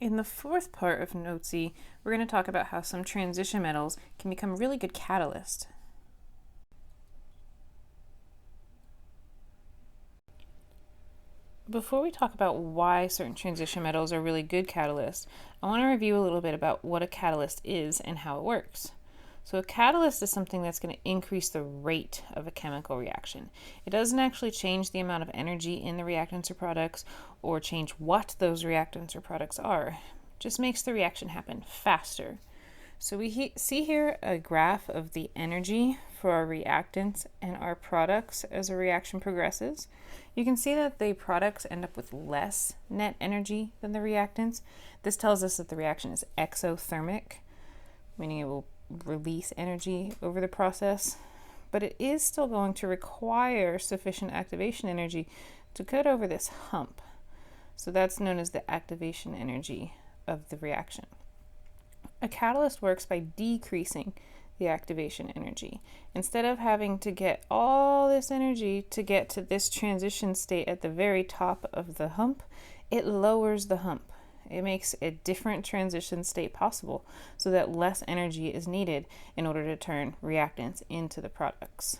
In the fourth part of Note E, we're going to talk about how some transition metals can become really good catalysts. Before we talk about why certain transition metals are really good catalysts, I want to review a little bit about what a catalyst is and how it works. So a catalyst is something that's going to increase the rate of a chemical reaction. It doesn't actually change the amount of energy in the reactants or products or change what those reactants or products are. It just makes the reaction happen faster. So we see here a graph of the energy for our reactants and our products as a reaction progresses. You can see that the products end up with less net energy than the reactants. This tells us that the reaction is exothermic, meaning it will release energy over the process, but it is still going to require sufficient activation energy to get over this hump. So that's known as the activation energy of the reaction. A catalyst works by decreasing the activation energy. Instead of having to get all this energy to get to this transition state at the very top of the hump, it lowers the hump. It makes a different transition state possible so that less energy is needed in order to turn reactants into the products.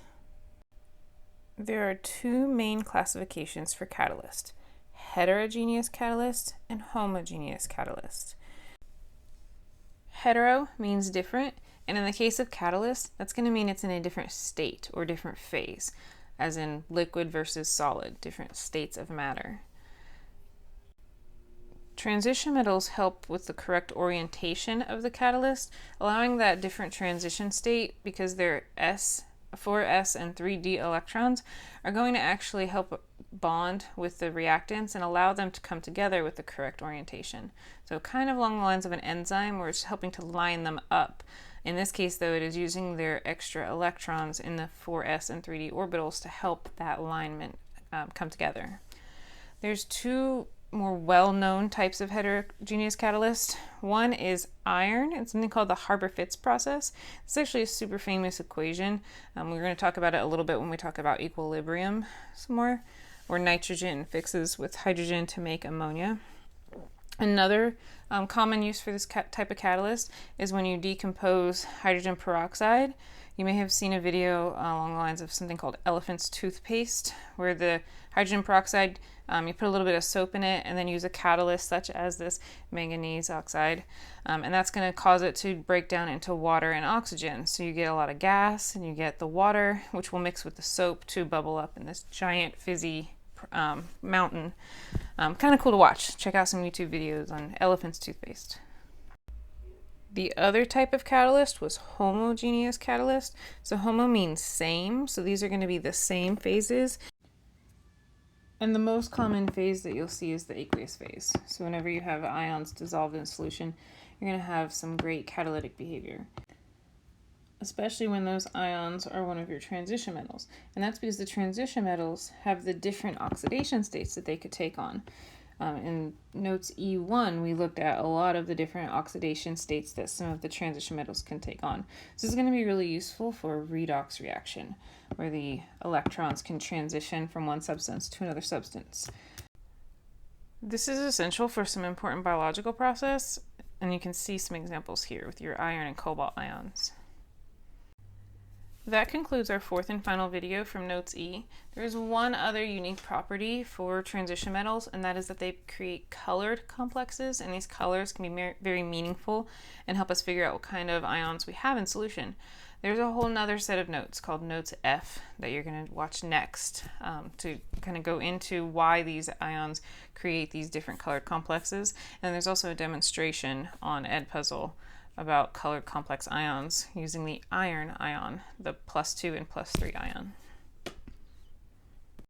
There are two main classifications for catalyst: heterogeneous catalyst and homogeneous catalyst. Hetero means different, and in the case of catalyst, that's going to mean it's in a different state or different phase, as in liquid versus solid, different states of matter. Transition metals help with the correct orientation of the catalyst, allowing that different transition state because their 4s and 3d electrons are going to actually help bond with the reactants and allow them to come together with the correct orientation. So kind of along the lines of an enzyme where it's helping to line them up. In this case, though, it is using their extra electrons in the 4s and 3d orbitals to help that alignment come together. There's two more well-known types of heterogeneous catalyst. One is iron. It's something called the Haber-Fitts process. It's actually a super famous equation. We're going to talk about it a little bit when we talk about equilibrium some more, where nitrogen fixes with hydrogen to make ammonia. Another common use for this type of catalyst is when you decompose hydrogen peroxide. You may have seen a video along the lines of something called elephant's toothpaste, where the hydrogen peroxide, you put a little bit of soap in it and then use a catalyst such as this manganese oxide, and that's going to cause it to break down into water and oxygen. So you get a lot of gas and you get the water, which will mix with the soap to bubble up in this giant fizzy mountain. Kind of cool to watch. Check out some YouTube videos on elephant's toothpaste. The other type of catalyst was homogeneous catalyst. So homo means same, so these are going to be the same phases. And the most common phase that you'll see is the aqueous phase. So whenever you have ions dissolved in a solution, you're going to have some great catalytic behavior, especially when those ions are one of your transition metals. And that's because the transition metals have the different oxidation states that they could take on. In Notes E1, we looked at a lot of the different oxidation states that some of the transition metals can take on. So this is going to be really useful for a redox reaction, where the electrons can transition from one substance to another substance. This is essential for some important biological process, and you can see some examples here with your iron and cobalt ions. That concludes our fourth and final video from Notes E. There is one other unique property for transition metals, and that is that they create colored complexes, and these colors can be very meaningful and help us figure out what kind of ions we have in solution. There's a whole nother set of notes called Notes F that you're going to watch next to kind of go into why these ions create these different colored complexes. And there's also a demonstration on Edpuzzle about colored complex ions using the iron ion, the +2 and +3 ion.